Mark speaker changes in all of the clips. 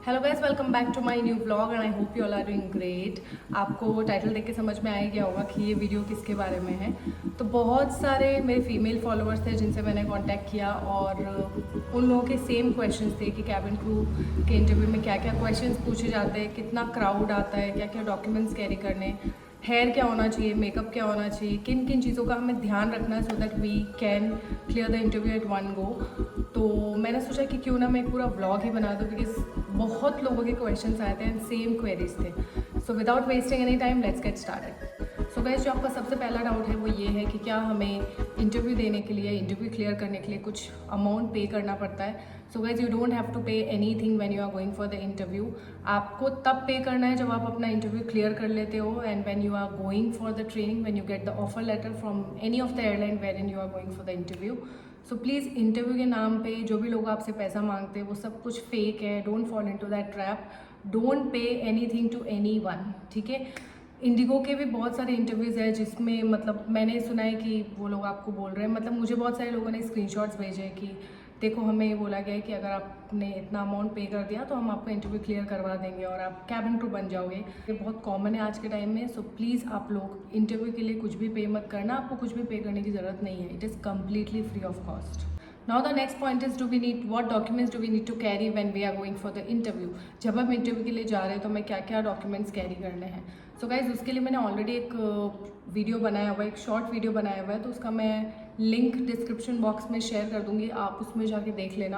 Speaker 1: Hello guys, welcome back to my new vlog and I hope you all are doing great. आपको title देख के समझ में आ ही गया होगा कि ये वीडियो किसके बारे में है। तो बहुत सारे मेरे फीमेल फॉलोअर्स थे जिनसे मैंने कांटेक्ट किया और उन लोगों के सेम क्वेश्चंस थे कि कैबिन क्रू के इंटरव्यू में क्या क्या क्वेश्चंस पूछे जाते हैं, कितना क्राउड आता है, क्या क्या डॉक्यूमेंट्स कैरी करने, हेयर क्या होना चाहिए, मेकअप क्या होना चाहिए, किन किन चीज़ों का हमें ध्यान रखना है so that we can clear the interview at one go. तो मैंने सोचा कि क्यों ना मैं एक पूरा व्लॉग ही बना दूँ बिकॉज बहुत लोगों के क्वेश्चंस आए थे एंड सेम क्वेरीज थे। So without wasting any time let's get started. So guys, जो आपका सबसे पहला डाउट है वो ये है कि क्या हमें इंटरव्यू देने के लिए, इंटरव्यू क्लियर करने के लिए कुछ अमाउंट पे करना पड़ता है। So guys, you don't have to pay anything when you are going for the interview. आपको तब पे करना है जब आप अपना इंटरव्यू क्लियर कर लेते हो and when you are going for the training, when you get the offer letter from any of the airline wherein you are going for the interview. So please interview के नाम पे जो भी लोग आपसे पैसा मांगते हैं वो सब कुछ फेक है। Don't fall into that trap. Don't pay anything to anyone, ठीक है। इंडिगो के भी बहुत सारे इंटरव्यूज़ है जिसमें मतलब मैंने सुना है कि वो लोग आपको बोल रहे हैं, मतलब मुझे बहुत सारे लोगों ने स्क्रीनशॉट्स भेजे हैं कि देखो हमें ये बोला गया है कि अगर आपने इतना अमाउंट पे कर दिया तो हम आपका इंटरव्यू क्लियर करवा देंगे और आप कैबिन क्रू बन जाओगे। ये बहुत कॉमन है आज के टाइम में। सो प्लीज़ आप लोग इंटरव्यू के लिए कुछ भी पे मत करना। आपको कुछ भी पे करने की ज़रूरत नहीं है। It is completely free of cost. Now the next point is, do we need what documents do we need to carry when we are going for the interview. जब हम इंटरव्यू के लिए जा रहे हैं तो हमें क्या क्या डॉक्यूमेंट्स कैरी करने हैं। सो गाइज, उसके लिए मैंने ऑलरेडी एक वीडियो बनाया हुआ है, एक शॉर्ट वीडियो बनाया हुआ है, तो उसका मैं लिंक डिस्क्रिप्शन बॉक्स में शेयर कर दूंगी, आप उसमें जाके देख लेना।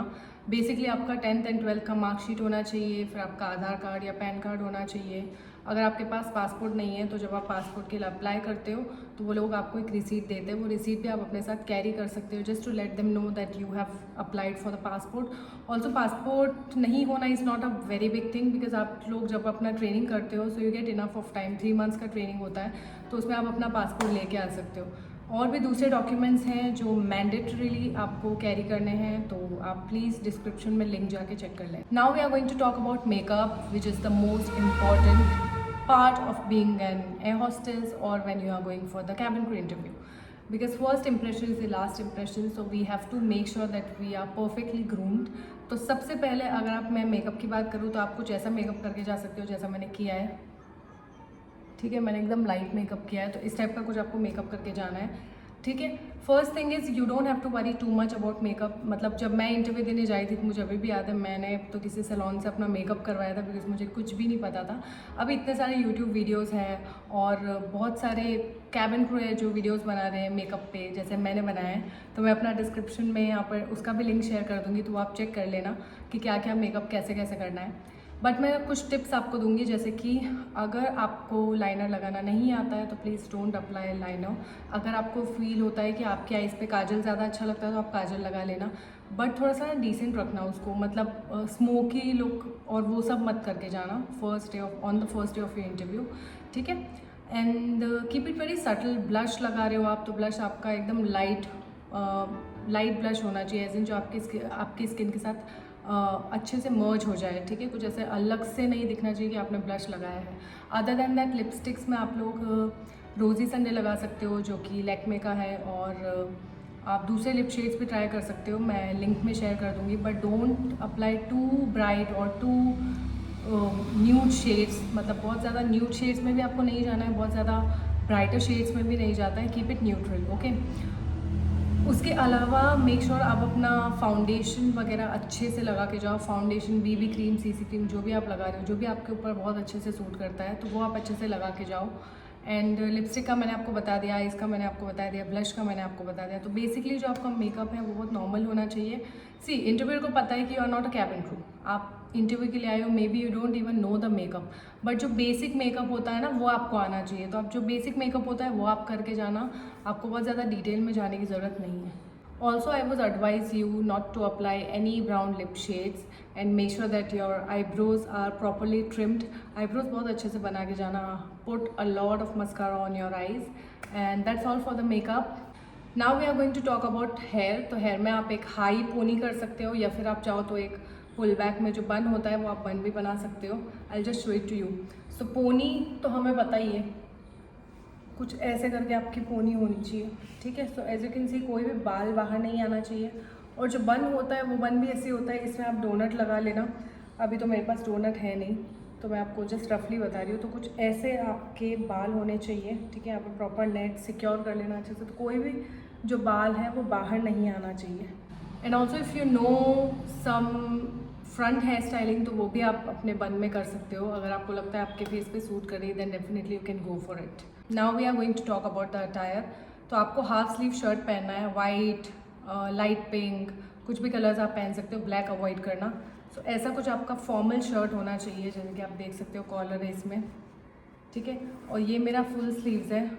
Speaker 1: बेसिकली आपका 10th एंड 12th का मार्कशीट होना चाहिए, फिर आपका आधार कार्ड या पैन कार्ड होना चाहिए। अगर आपके पास पासपोर्ट नहीं है तो जब आप पासपोर्ट के लिए अप्लाई करते हो तो वो लोग आपको एक रिसीट देते हैं, वो रिसीट भी आप अपने साथ कैरी कर सकते हो just to let them know that you have applied for the passport. Also passport नहीं होना is not a very big thing because आप लोग जब अपना ट्रेनिंग करते हो so you get enough of time, 3 months का ट्रेनिंग होता है, तो उसमें आप अपना पासपोर्ट लेके आ सकते हो। और भी दूसरे डॉक्यूमेंट्स हैं जो मैंडेटरीली आपको कैरी करने हैं, तो आप प्लीज़ डिस्क्रिप्शन में लिंक जाके चेक कर लें। Now we are going to talk about makeup which is the most important part of being an air hostess or when you are going for the cabin crew interview, because first impression is the last impression, so we have to make sure that we are perfectly groomed। तो सबसे पहले अगर आप मैं makeup की बात करूँ तो आप कुछ ऐसा मेकअप करके जा सकते हो जैसा मैंने किया है, ठीक है। मैंने एकदम लाइट मेकअप किया है, तो इस टाइप का कुछ आपको मेकअप करके जाना है, ठीक है। First thing is you don't have to worry too much about makeup. मतलब जब मैं इंटरव्यू देने जाई थी मुझे अभी भी याद है, मैंने तो किसी सैलून से अपना मेकअप करवाया था बिकॉज मुझे कुछ भी नहीं पता था। अभी इतने सारे यूट्यूब वीडियोज़ हैं और बहुत सारे कैबिन क्रू है जो वीडियोज़ बना रहे हैं मेकअप पे जैसे मैंने बनाया है, तो मैं अपना डिस्क्रिप्शन में यहाँ पर उसका भी लिंक शेयर कर दूँगी, तो आप चेक कर लेना कि क्या क्या मेकअप कैसे कैसे करना है। बट मैं कुछ टिप्स आपको दूंगी, जैसे कि अगर आपको लाइनर लगाना नहीं आता है तो प्लीज़ डोंट अप्लाई लाइनर। अगर आपको फील होता है कि आपके आइज़ पे काजल ज़्यादा अच्छा लगता है तो आप काजल लगा लेना, बट थोड़ा सा डिसेंट रखना उसको, मतलब स्मोकी लुक और वो सब मत करके जाना on the first day of your interview, ठीक है। And keep it very subtle. Blush लगा रहे हो आप तो ब्लश आपका एकदम लाइट ब्लश होना चाहिए, एज इन जो आपकी स्किन के साथ अच्छे से मर्ज हो जाए, ठीक है। कुछ ऐसे अलग से नहीं दिखना चाहिए कि आपने ब्लश लगाया है। अदर दैन दैट लिपस्टिक्स में आप लोग रोज़ी संडे लगा सकते हो जो कि लैक्मे का है, और आप दूसरे लिप शेड्स भी ट्राई कर सकते हो, मैं लिंक में शेयर कर दूँगी। But don't apply too bright और टू न्यूड शेड्स, मतलब बहुत ज़्यादा न्यूड शेड्स में भी आपको नहीं जाना है, बहुत ज़्यादा ब्राइटर शेड्स में भी नहीं जाता है। Keep it neutral, okay. उसके अलावा मेक श्योर आप अपना फाउंडेशन वगैरह अच्छे से लगा के जाओ। Foundation, BB cream, CC cream, जो भी आप लगा रहे हो, जो भी आपके ऊपर बहुत अच्छे से सूट करता है तो वो आप अच्छे से लगा के जाओ। एंड लिपस्टिक का मैंने आपको बता दिया, आइज़ का मैंने आपको बता दिया, ब्लश का मैंने आपको बता दिया। तो बेसिकली जो आपका मेकअप है वो बहुत नॉर्मल होना चाहिए। सी, इंटरव्यू को पता है कि you are not a cabin crew, आप इंटरव्यू के लिए आए हो, maybe you don't even know the makeup, but जो बेसिक मेकअप होता है ना वो आपको आना चाहिए। तो आप जो बेसिक मेकअप होता है वो आप करके जाना, आपको बहुत ज़्यादा डिटेल में जाने की ज़रूरत नहीं है। Also, I would advise you not to apply any brown lip shades and make sure that your eyebrows are properly trimmed. Eyebrows बहुत अच्छे से बना के जाना. Put a lot of mascara on your eyes, and that's all for the makeup. Now we are going to talk about hair. तो hair में आप एक हाई पोनी कर सकते हो या फिर आप चाहो तो एक पुल बैक में जो बन होता है वो आप बन भी बना सकते हो। I'll just show it to you. So pony तो हमें पता ही है, कुछ ऐसे करके आपकी पोनी होनी चाहिए, ठीक है। So as you can see कोई भी बाल बाहर नहीं आना चाहिए, और जो बन होता है वो बन भी ऐसे होता है, इसमें आप डोनट लगा लेना। अभी तो मेरे पास डोनट है नहीं, तो मैं आपको जस्ट रफली बता रही हूँ। तो कुछ ऐसे आपके बाल होने चाहिए, ठीक है। यहाँ पर प्रॉपर नेट सिक्योर कर लेना अच्छे से, तो कोई भी जो बाल है वो बाहर नहीं आना चाहिए। And also if you know some front hair styling, तो वो भी आप अपने बन में कर सकते हो। अगर आपको लगता है आपके फेस पे सूट कर रही है, then definitely you can go for it. Now we are going to talk about the attire. तो आपको हाफ स्लीव शर्ट पहनना है, वाइट, लाइट पिंक, कुछ भी कलर्स आप पहन सकते हो, ब्लैक अवॉइड करना। सो ऐसा कुछ आपका फॉर्मल शर्ट होना चाहिए, जैसे कि आप देख सकते हो कॉलर है इसमें, ठीक है। और ये मेरा फुल स्लीव्स है।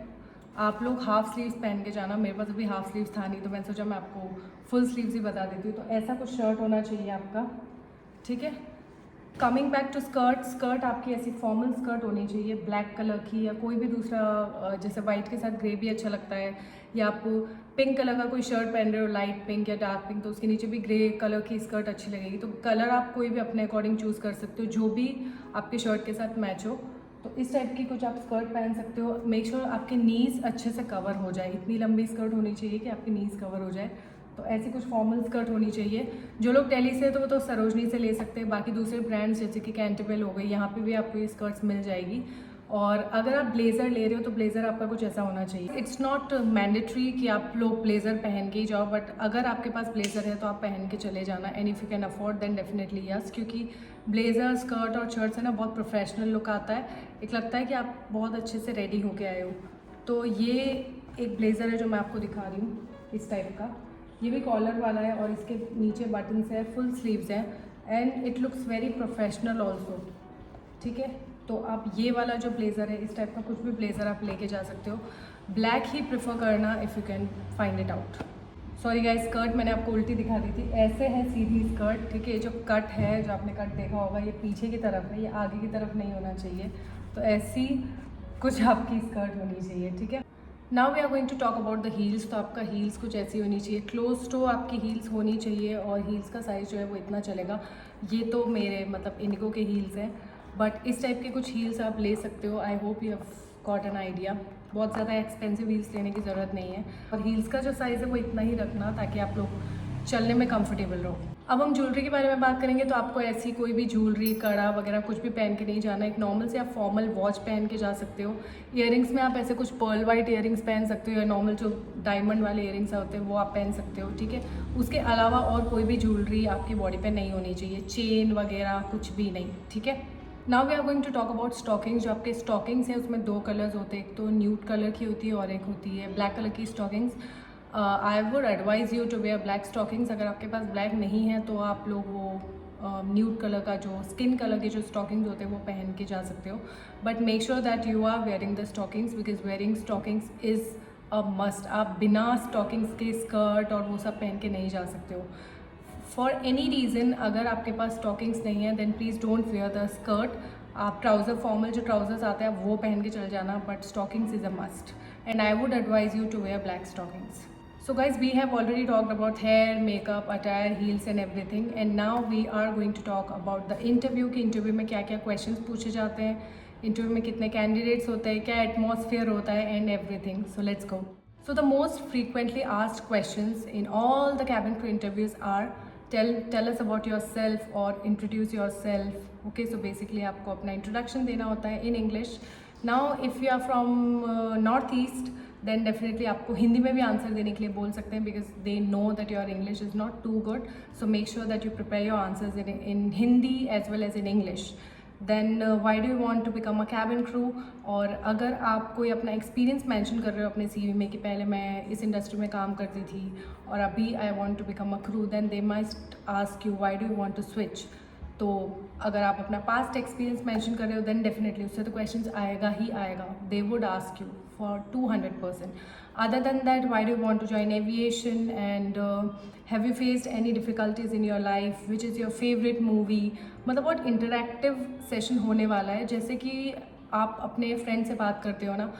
Speaker 1: आप लोग हाफ स्लीव्स पहन के जाना, मेरे पास अभी हाफ स्लीव्स था नहीं, तो मैंने सोचा मैं आपको फुल स्लीव्स ही बता देती हूँ। तो ऐसा कुछ शर्ट होना चाहिए आपका, ठीक है। Coming back to skirt, skirt आपकी ऐसी फॉर्मल स्कर्ट होनी चाहिए, ब्लैक कलर की या कोई भी दूसरा, जैसे वाइट के साथ ग्रे भी अच्छा लगता है, या आप पिंक कलर का कोई शर्ट पहन रहे हो, लाइट पिंक या डार्क पिंक, तो उसके नीचे भी ग्रे कलर की स्कर्ट अच्छी लगेगी। तो कलर आप कोई भी अपने अकॉर्डिंग चूज़ कर सकते हो, जो भी आपके शर्ट के साथ मैच हो। तो इस टाइप की कुछ आप स्कर्ट पहन सकते हो। मेक श्योर आपके नीज़ अच्छे से कवर हो जाए, इतनी लंबी स्कर्ट होनी चाहिए कि आपकी नीज़ कवर हो जाए। तो ऐसी कुछ फॉर्मल स्कर्ट होनी चाहिए। जो लोग दिल्ली से, तो वो तो सरोजनी से ले सकते हैं, बाकी दूसरे ब्रांड्स जैसे कि कैंटेबल हो गई, यहाँ पे भी आपको ये स्कर्ट्स मिल जाएगी। और अगर आप ब्लेज़र ले रहे हो, तो ब्लेज़र आपका कुछ ऐसा होना चाहिए। इट्स नॉट मैंडेटरी कि आप लोग ब्लेज़र पहन के ही जाओ, बट अगर आपके पास ब्लेज़र है तो आप पहन के चले जाना। And if you can afford then definitely yes, क्योंकि ब्लेज़र, स्कर्ट और शर्ट से ना बहुत प्रोफेशनल लुक आता है, एक लगता है कि आप बहुत अच्छे से रेडी होके आए हो। तो ये एक ब्लेज़र है जो मैं आपको दिखा रही हूँ, इस टाइप का। ये भी कॉलर वाला है और इसके नीचे बटन्स है, फुल स्लीव्स हैं, and it looks very professional also, ठीक है। तो आप ये वाला जो ब्लेज़र है, इस टाइप का कुछ भी ब्लेज़र आप लेके जा सकते हो। ब्लैक ही प्रेफर करना if you can find it out. Sorry guys, skirt मैंने आपको उल्टी दिखा दी थी। ऐसे है सीधी स्कर्ट, ठीक है। जो कट है, जो आपने कट देखा होगा, ये पीछे की तरफ है, ये आगे की तरफ नहीं होना चाहिए। तो ऐसी कुछ आपकी स्कर्ट होनी चाहिए, ठीक है। Now we are going to talk about the heels. तो आपका हील्स कुछ ऐसी होनी चाहिए, क्लोज टू आपकी हील्स होनी चाहिए, और हील्स का साइज़ जो है वो इतना चलेगा। ये तो मेरे मतलब इंडिगो के हील्स हैं, बट इस टाइप के कुछ हील्स आप ले सकते हो। आई hope you have got an idea. बहुत ज़्यादा एक्सपेंसिव हील्स लेने की ज़रूरत नहीं है, और हील्स का जो साइज़ है वो इतना ही रखना, ताकि आप लोग चलने में कंफर्टेबल रहो। अब हम ज्वेलरी के बारे में बात करेंगे। तो आपको ऐसी कोई भी ज्वेलरी, कड़ा वगैरह कुछ भी पहन के नहीं जाना। एक नॉर्मल से आप फॉर्मल वॉच पहन के जा सकते हो। ईयरिंग्स में आप ऐसे कुछ पर्ल वाइट ईयरिंग्स पहन सकते हो, या नॉर्मल जो डायमंड वाले ईयरिंग्स होते हैं वो आप पहन सकते हो, ठीक है। उसके अलावा और कोई भी ज्वेलरी आपकी बॉडी पे नहीं होनी चाहिए, चेन वगैरह कुछ भी नहीं, ठीक है। Now we are going to talk about stockings. जो आपके स्टॉकिंग्स हैं उसमें दो कलर्स होते हैं, एक तो न्यूड कलर की होती है और एक होती है ब्लैक कलर की stockings. I would advise you to wear black stockings. अगर आपके पास ब्लैक नहीं है तो आप लोग वो न्यूड कलर का, जो स्किन कलर के जो स्टॉकिंग्स होते हैं वो पहन के जा सकते हो। But make sure that you are wearing the stockings, because wearing stockings is a must. आप बिना स्टॉकिंग्स के स्कर्ट और वो सब पहन के नहीं जा सकते हो। फॉर एनी रीज़न अगर आपके पास स्टॉकिंग्स नहीं है, then please don't wear the skirt. आप ट्राउज़र, फॉर्मल जो ट्राउजर्स आते हैं वो पहन के चल जाना, but stockings is a must, and I would advise you to wear black stockings. So guys, we have already talked about hair, makeup, attire, heels and everything, and now we are going to talk about the interview कि interview में क्या क्या questions पूछे जाते हैं, interview में कितने candidates होते हैं, क्या एटमॉस्फेयर होता है, and everything. So let's go. So the most frequently asked questions in all the cabin crew interviews are tell us about yourself or introduce yourself. Okay, so basically आपको अपना introduction देना होता है in English. Now if you are from North East, then definitely आपको हिंदी में भी answer देने के लिए बोल सकते हैं, because they know that your English is not too good. So make sure that you prepare your answers in Hindi as well as in English. Then why do you want to become a cabin crew. और अगर आप कोई अपना experience mention कर रहे हो अपने CV में कि पहले मैं इस इंडस्ट्री में काम करती थी और अभी I want to become a crew, then they might ask you why do you want to switch. तो अगर आप अपना पास्ट एक्सपीरियंस मेंशन कर रहे हो, देन डेफिनेटली उससे तो क्वेश्चंस आएगा ही आएगा। They would ask you for 200%. Other than that, why do you want to join aviation, and have you faced any difficulties in your life, which is your favorite movie। मतलब बहुत interactive session होने वाला है, जैसे कि आप अपने friend से बात करते हो ना,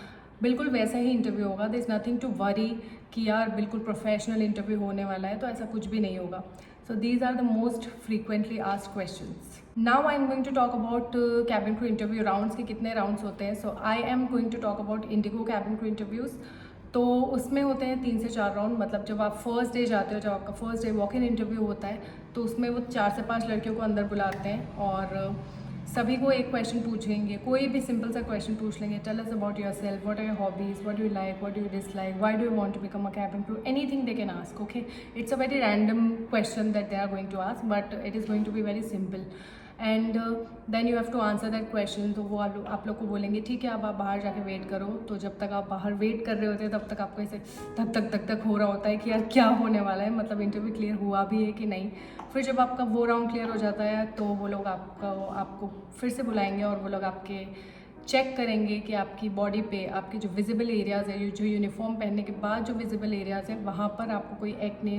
Speaker 1: बिल्कुल वैसा ही इंटरव्यू होगा। There is nothing to worry कि यार बिल्कुल प्रोफेशनल इंटरव्यू होने वाला है, तो ऐसा कुछ भी नहीं होगा। So these are the most frequently asked questions. Now I am going to talk about cabin crew interview rounds कि कितने rounds होते हैं. So I am going to talk about Indigo cabin crew interviews. तो उसमें होते हैं 3 से 4 round. मतलब जब आप फर्स्ट डे जाते हो, जब आपका first day walk in interview होता है, तो उसमें वो 4 से 5 लड़कियों को अंदर बुलाते हैं और सभी को एक क्वेश्चन पूछेंगे, कोई भी सिंपल सा क्वेश्चन पूछ लेंगे। Tell us about yourself, what are your hobbies, what do you like, what do you dislike, why do you want to become a cabin crew, anything they can ask. Okay, it's a very random question that they are going to ask, but it is going to be very simple and then you have to answer that question. तो वो आप लोग को बोलेंगे ठीक है अब आप बाहर जाके वेट करो। तो जब तक आप बाहर वेट कर रहे होते हैं तब तक आपको ऐसे धक धक हो रहा होता है कि यार क्या होने वाला है, मतलब इंटरव्यू क्लियर हुआ भी है कि नहीं। फिर जब आपका वो राउंड क्लियर हो जाता है तो वो लोग आपको फिर से बुलाएंगे और वो लोग आपके चेक करेंगे कि आपकी बॉडी पे आपके जो विजिबल एरियाज़ है, जो यूनिफॉर्म पहनने के बाद जो विजिबल एरियाज़ है वहाँ पर आपको कोई एक्ने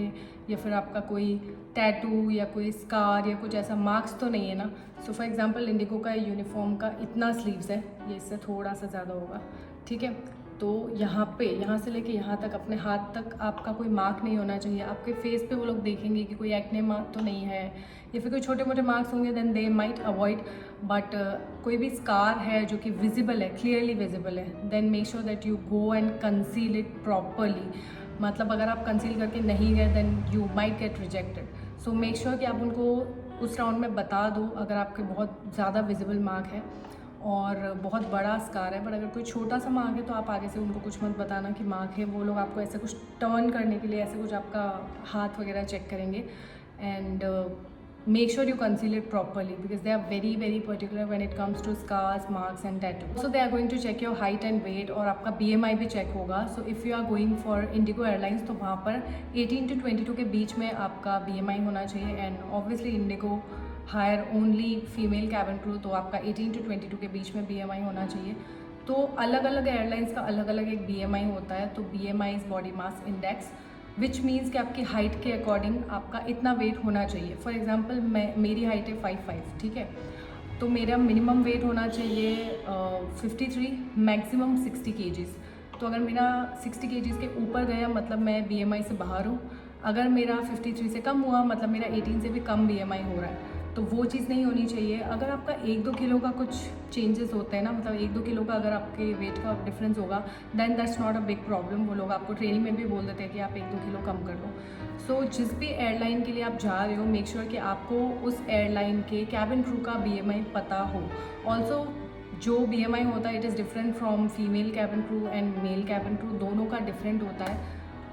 Speaker 1: या फिर आपका कोई टैटू या कोई स्कार या कुछ ऐसा मार्क्स तो नहीं है ना। सो फॉर एग्जांपल इंडिगो का यूनिफॉर्म का इतना स्लीव्स है, ये इससे थोड़ा सा ज़्यादा होगा, ठीक है। तो यहाँ से लेके यहाँ तक अपने हाथ तक आपका कोई मार्क नहीं होना चाहिए। आपके फेस पे वो लोग देखेंगे कि कोई एक्ने मार्क तो नहीं है या फिर कोई छोटे मोटे मार्क्स होंगे, then they might avoid. But कोई भी स्कार है जो कि विजिबल है, क्लियरली विजिबल है, then make sure that you go and conceal it properly. मतलब अगर आप कंसील करके नहीं गए then you might get rejected. So make sure कि आप उनको उस राउंड में बता दो अगर आपके बहुत ज़्यादा विजिबल मार्क है और बहुत बड़ा स्कार है। बट अगर कोई छोटा सा मार्क है तो आप आगे से उनको कुछ मत बताना कि मार्क है। वो लोग आपको ऐसे कुछ टर्न करने के लिए ऐसे कुछ आपका हाथ वगैरह चेक करेंगे and make sure you conceal it properly because they are very particular when it comes to scars, marks and tattoos. So they are going to check your height and weight और आपका BMI भी check होगा. So if you are going for Indigo Airlines तो वहाँ पर 18 to 22 के बीच में आपका BMI होना चाहिए and obviously Indigo hire only female cabin crew, तो आपका 18 to 22 के बीच में BMI होना चाहिए. तो अलग अलग एयरलाइंस का अलग अलग एक BMI होता है. तो BMI is body mass index which means कि आपकी हाइट के अकॉर्डिंग आपका इतना वेट होना चाहिए. फॉर एग्जांपल मेरी हाइट है 5'5", ठीक है. तो मेरा मिनिमम वेट होना चाहिए 53, मैक्सिमम 60 kgs. तो अगर मेरा 60 kgs के ऊपर गया मतलब मैं BMI से बाहर हूँ. अगर मेरा 53 से कम हुआ मतलब मेरा 18 से भी कम BMI हो रहा है. तो वो चीज़ नहीं होनी चाहिए. अगर आपका 1-2 किलो का कुछ चेंजेस होते हैं ना, मतलब 1-2 किलो का अगर आपके वेट का डिफरेंस होगा then that's not a big problem. वो लोग आपको ट्रेनिंग में भी बोल देते हैं कि आप 1-2 किलो कम कर लो. सो जिस भी एयरलाइन के लिए आप जा रहे हो मेक श्योर कि आपको उस एयरलाइन के कैबिन क्रू का BMI पता हो. ऑल्सो जो BMI होता है it is different from female cabin crew and male cabin crew, दोनों का डिफरेंट होता है.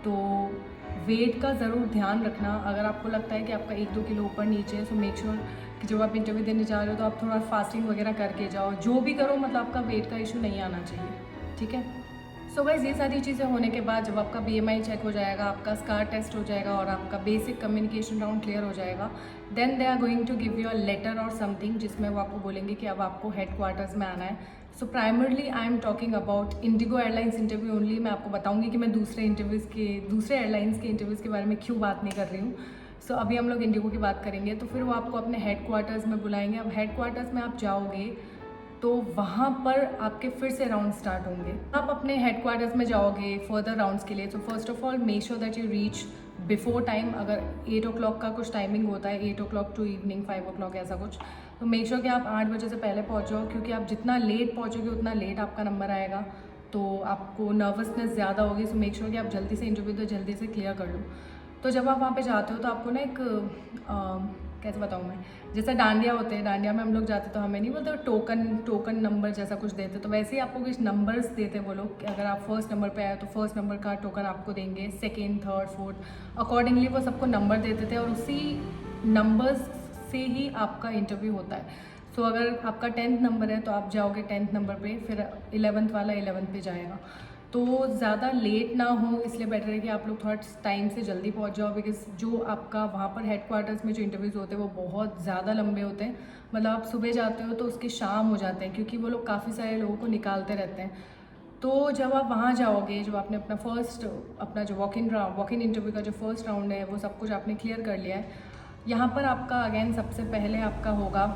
Speaker 1: तो वेट का ज़रूर ध्यान रखना. अगर आपको लगता है कि आपका 1-2 किलो ऊपर नीचे है सो मेक श्योर कि जब आप इंटरव्यू देने जा रहे हो तो आप थोड़ा फास्टिंग वगैरह करके जाओ. जो भी करो मतलब आपका वेट का इशू नहीं आना चाहिए, ठीक है. सो गाइस ये सारी चीज़ें होने के बाद जब आपका BMI चेक हो जाएगा, आपका स्कार टेस्ट हो जाएगा और आपका बेसिक कम्युनिकेशन राउंड क्लियर हो जाएगा, then they are going to give you a letter और समथिंग जिसमें वो आपको बोलेंगे कि अब आपको हेड क्वार्टर्स में आना है. So primarily I am talking about IndiGo airlines interview only. मैं आपको बताऊंगी कि मैं दूसरे एयरलाइंस के इंटरव्यूज़ के बारे में क्यों बात नहीं कर रही हूँ. सो अभी हम लोग इंडिगो की बात करेंगे. तो फिर वो आपको अपने हेड क्वार्टर्स में बुलाएंगे. अब हेड क्वार्टर्स में आप जाओगे तो वहाँ पर आपके फिर से राउंड स्टार्ट होंगे. आप अपने हेड क्वार्टर्स में जाओगे फर्दर राउंड्स के लिए. तो first of all make sure that you reach before time. अगर 8 o'clock का कुछ टाइमिंग होता है, 8 o'clock टू इवनिंग 5 o'clock ऐसा कुछ, तो मेक श्योर कि आप 8 बजे से पहले पहुँच जाओ. क्योंकि आप जितना लेट पहुँचोगे उतना लेट आपका नंबर आएगा तो आपको नर्वसनेस ज़्यादा होगी. सो मेक श्योर कि आप जल्दी से इंटरव्यू तो जल्दी से क्लियर कर लो. तो जब आप वहाँ पे जाते हो तो आपको ना एक कैसे बताऊँ मैं, जैसा डांडिया होते हैं, डांडिया में हम लोग जाते तो हमें नहीं बोलते टोकन नंबर जैसा कुछ देते. तो वैसे ही आपको कुछ नंबर्स देते वो लोग कि अगर आप फर्स्ट नंबर पे आए तो फर्स्ट नंबर का टोकन आपको देंगे, सेकेंड, थर्ड, फोर्थ, अकॉर्डिंगली वो सबको नंबर देते थे और उसी नंबर्स से ही आपका इंटरव्यू होता है. सो अगर आपका 10th नंबर है तो आप जाओगे 10th नंबर पे, फिर 11th वाला 11th पे जाएगा. तो ज़्यादा लेट ना हो इसलिए बेटर है कि आप लोग थोड़ा टाइम से जल्दी पहुंच जाओ. बिकॉज जो आपका वहाँ पर हेड क्वार्टर्स में जो इंटरव्यूज़ होते हैं वो बहुत ज़्यादा लंबे होते हैं. मतलब आप सुबह जाते हो तो उसके शाम हो जाते हैं क्योंकि वो लोग काफ़ी सारे लोगों को निकालते रहते हैं. तो जब आप वहाँ जाओगे, जब आपने अपना जो वॉक इन इंटरव्यू का जो फर्स्ट राउंड है वो सब कुछ आपने क्लियर कर लिया है, यहाँ पर आपका अगेन सबसे पहले आपका होगा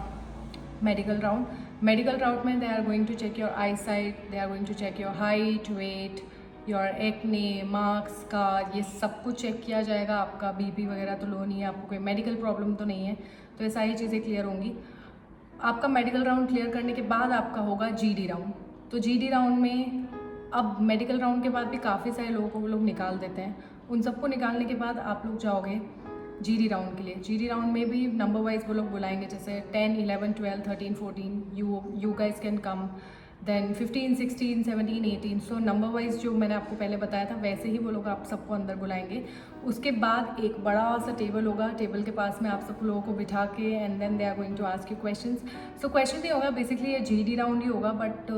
Speaker 1: मेडिकल राउंड. मेडिकल राउंड में they are going to check your eye sight, they are going to check your height, weight, your acne, marks का, ये सब कुछ चेक किया जाएगा. आपका BP वगैरह तो लो नहीं है, आपको कोई मेडिकल प्रॉब्लम तो नहीं है. तो ये सारी चीज़ें क्लियर होंगी. आपका मेडिकल राउंड क्लियर करने के बाद आपका होगा GD राउंड. तो GD राउंड में अब मेडिकल राउंड के बाद भी काफ़ी सारे लोगों को वो लोग निकाल देते हैं। उन सबको निकालने के बाद आप लोग जाओगे जीडी राउंड के लिए। जीडी राउंड में भी नंबर वाइज वो लोग बुलाएंगे, जैसे 10, 11, 12, 13, 14 you guys can come, then 15, 16, 17, 18। So number wise जो मैंने आपको पहले बताया था वैसे ही वो लोग आप सबको अंदर बुलाएंगे। उसके बाद एक बड़ा सा टेबल होगा, टेबल के पास में आप सब लोगों को बिठा के and then they are going to ask you questions. So question नहीं होगा, बेसिकली ये जीडी राउंड ही होगा, बट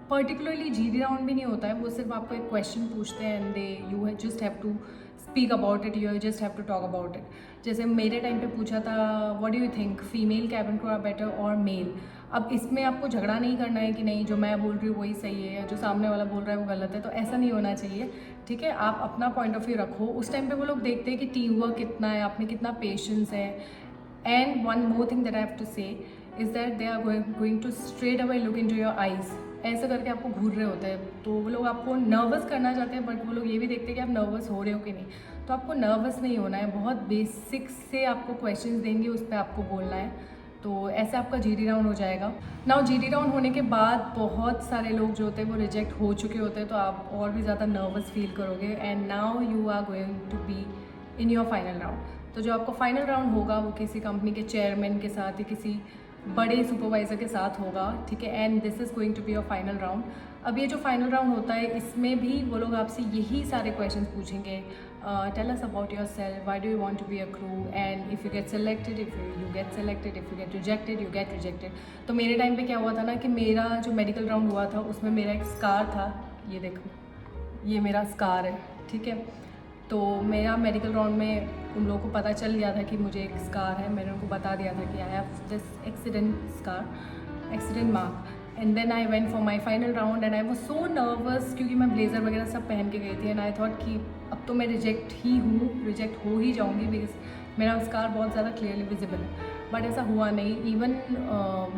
Speaker 1: पर्टिकुलरली जीडी राउंड भी नहीं होता है, वो सिर्फ आपको एक क्वेश्चन पूछते हैं and they you just have to speak about it, you just have to talk about it. जैसे मेरे टाइम पे पूछा था what do you think female cabin crew are better और मेल। अब इसमें आपको झगड़ा नहीं करना है कि नहीं जो मैं बोल रही हूँ वही सही है या जो सामने वाला बोल रहा है वो गलत है, तो ऐसा नहीं होना चाहिए, ठीक है। आप अपना पॉइंट ऑफ व्यू रखो। उस टाइम पे वो लोग देखते हैं कि टीम वर्क कितना है, आप में कितना पेशेंस है। And one more thing that I have to say is that they are going to straight away look into your eyes, ऐसे करके आपको घूर रहे होते हैं। तो वो लोग आपको नर्वस करना चाहते हैं, बट वो लोग ये भी देखते हैं कि आप नर्वस हो रहे हो कि नहीं। तो आपको नर्वस नहीं होना है, बहुत बेसिक से आपको क्वेश्चंस देंगे, उस पर आपको बोलना है। तो ऐसे आपका जीडी राउंड हो जाएगा। नाउ जीडी राउंड होने के बाद बहुत सारे लोग जो होते हैं वो रिजेक्ट हो चुके होते हैं, तो आप और भी ज़्यादा नर्वस फील करोगे। And now you are going to be in your final round. तो जो आपका फाइनल राउंड होगा वो किसी कंपनी के चेयरमैन के साथ या किसी बड़े सुपरवाइज़र के साथ होगा, ठीक है। And this is going to be your final round. अब ये जो फाइनल राउंड होता है इसमें भी वो लोग आपसे यही सारे क्वेश्चंस पूछेंगे। Tell us about yourself, why do you want to be a crew, and if you get selected, if you get selected, if you get rejected, you get rejected. तो मेरे टाइम पे क्या हुआ था ना कि मेरा जो मेडिकल राउंड हुआ था उसमें मेरा एक स्कार था, ये देखो ये मेरा स्कार है, ठीक है। तो मेरा मेडिकल राउंड में उन लोगों को पता चल गया था कि मुझे एक स्कार है। मैंने उनको बता दिया था कि I have this accident scar, accident mark. And then I went for my final round and I was so nervous क्योंकि मैं ब्लेजर वगैरह सब पहन के गई थी। एंड आई थॉट कि अब तो मैं रिजेक्ट हो ही जाऊँगी बिकॉज मेरा स्कार बहुत ज़्यादा क्लियरली विजिबल है। बट ऐसा हुआ नहीं। इवन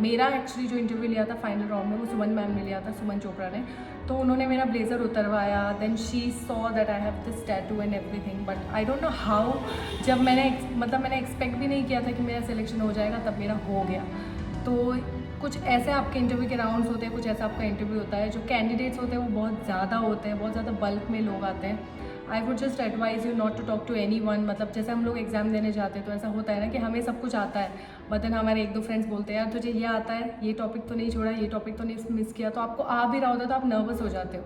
Speaker 1: मेरा एक्चुअली जो इंटरव्यू लिया था फाइनल राउंड में वो सुमन मैम ने लिया था, सुमन चोपड़ा ने। तो उन्होंने मेरा ब्लेजर उतरवाया, then she saw that I have this tattoo and everything. But I don't know how, जब मैंने एक्सपेक्ट भी नहीं किया था कि मेरा सिलेक्शन हो जाएगा, तब मेरा हो गया। तो कुछ ऐसे आपके इंटरव्यू के राउंड्स होते हैं, कुछ ऐसा आपका इंटरव्यू होता है। जो कैंडिडेट्स होते हैं वो बहुत ज़्यादा होते हैं, बहुत ज़्यादा बल्क में लोग आते हैं। I would just advise you not to talk to anyone. मतलब जैसे हम लोग एग्जाम देने जाते हैं तो ऐसा होता है ना कि हमें सब कुछ आता है, बट देन हमारे एक दो फ्रेंड्स बोलते हैं यार तुझे ये आता है, ये टॉपिक तो नहीं छोड़ा, ये टॉपिक तो नहीं मिस किया। तो आपको आ भी रहा होता है तो आप नर्वस हो जाते हो।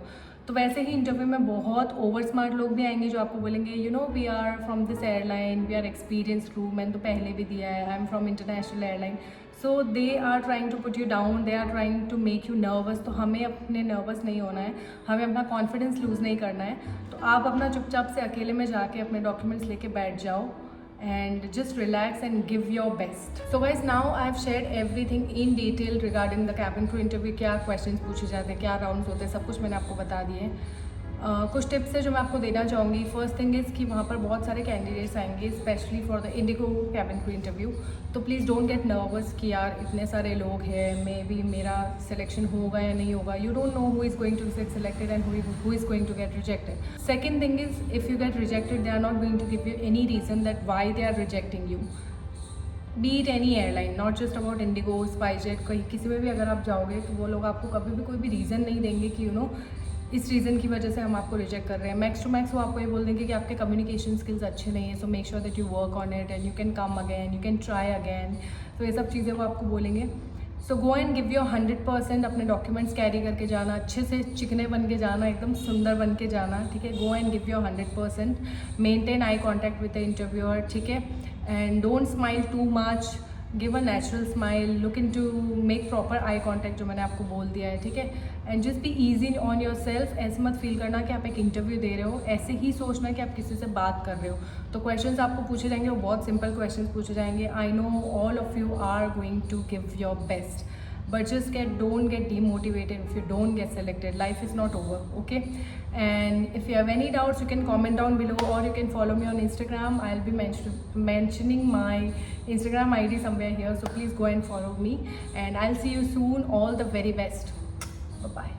Speaker 1: तो वैसे ही इंटरव्यू में बहुत ओवर स्मार्ट लोग भी आएंगे जो आपको बोलेंगे you know we are from this airline, we are experience crew. मैंने तो पहले भी दिया है, I am from international airline. So they are trying to put you down, they are trying to make you nervous. तो हमें अपने nervous नहीं होना है, हमें अपना कॉन्फिडेंस लूज़ नहीं करना है। तो आप अपना चुपचाप से अकेले में जाके अपने डॉक्यूमेंट्स लेके बैठ जाओ and just relax and give your best. So guys, now I have shared everything in detail regarding the cabin crew interview, क्या questions पूछे जाते हैं, क्या rounds होते हैं, सब कुछ मैंने आपको बता दिए। कुछ टिप्स है जो मैं आपको देना चाहूँगी। फर्स्ट थिंग इज़ कि वहाँ पर बहुत सारे कैंडिडेट्स आएंगे specially for the Indigo cabin crew interview. तो प्लीज़ डोंट गेट नर्वस कि यार इतने सारे लोग हैं, मे बी मेरा सिलेक्शन होगा या नहीं होगा। You don't know who is going to get selected and who is going to get rejected. Second thing is if you get rejected they are not going to give you any reason that why they are rejecting you. Be it any airline, not just about IndiGo, SpiceJet, कहीं किसी में भी अगर आप जाओगे तो वो लोग आपको कभी भी कोई भी रीज़न नहीं देंगे कि यू नो इस रीज़न की वजह से हम आपको रिजेक्ट कर रहे हैं। मैक्स टू मैक्स वो आपको ये बोल देंगे कि आपके कम्युनिकेशन स्किल्स अच्छे नहीं है, सो make sure that you work on it and you can come again, you can try again. तो ये सब चीज़ें वो आपको बोलेंगे। सो गो एंड गिव योर 100%। अपने डॉक्यूमेंट्स कैरी करके जाना, अच्छे से चिकने बन के जाना, एकदम सुंदर बन के जाना, ठीक है। Go and give your 100%। Maintain eye contact with the interviewer, ठीक है। And don't smile too much, give a natural smile, look in to make proper eye contact जो मैंने आपको बोल दिया है, ठीक है। And just be easy on yourself. ऐसे मत फील करना कि आप एक इंटरव्यू दे रहे हो, ऐसे ही सोचना कि आप किसी से बात कर रहे हो। तो क्वेश्चंस आपको पूछे जाएंगे, वो बहुत सिंपल क्वेश्चंस पूछे जाएंगे। I know all of you are going to give your best, but just don't get demotivated if you don't get selected. Life is not over, okay? And if you have any doubts you can comment down below, or you can follow me on Instagram. I'll be mentioning my Instagram ID somewhere here, so please go and follow me, and I'll see you soon. All the very best. Bye bye.